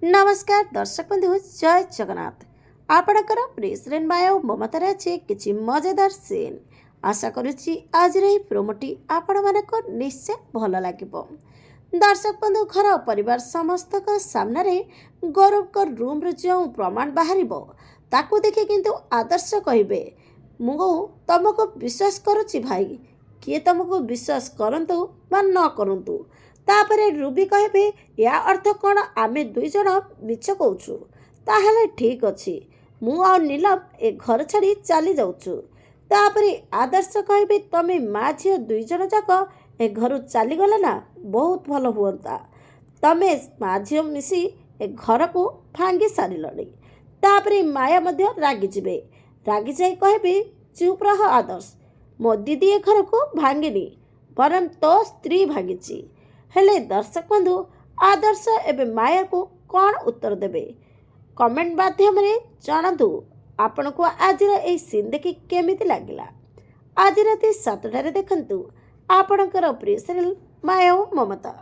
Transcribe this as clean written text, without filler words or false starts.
नमस्कार दर्शक बंधु जय जगन्नाथ। आपणकर प्रेसिडेंट माया और ममतार अच्छे किसी मजेदार सीन आशा करुच्ची आज प्रोमोटी आपण मानक निश्चय भल लगे। दर्शक बंधु घर परिवार समस्त सामने गौरव रूम जो प्रमाण बाहर ताकू देखि किंतु आदर्श कहे मु तुमको विश्वास करुच्ची भाई, किए तुमको विश्वास करंतु बा न करंतु। तापरे रूबी कहे या अर्थ कौन आमे दुई जन मिछ कहूँ ताहले ठीक अच्छी मु आ नीलम ए घर छाड़ी चली जाऊँ। तापरे आदर्श कहे तमे माँ झील दुई जन जाक ए घर चलीगले ना बहुत भल हुआ। तमे माँ झील मिसी ए घर को भांगी सारे। तापरे माया मध्य रागिजे रागी जाई कहे चुप रह आदर्श, मो दीदी ए घर को भांगिनी बरम तो स्त्री भांगी। हेले दर्शक बंधु आदर्श एवं माया को कौन उत्तर देबे कमेंट माध्यम रे जणातु। आपण को आज ए सीन देखि केमिति लागिला आज राति 7 टारे देखंतु आपणकर प्रिय सीरियल माया और ममता।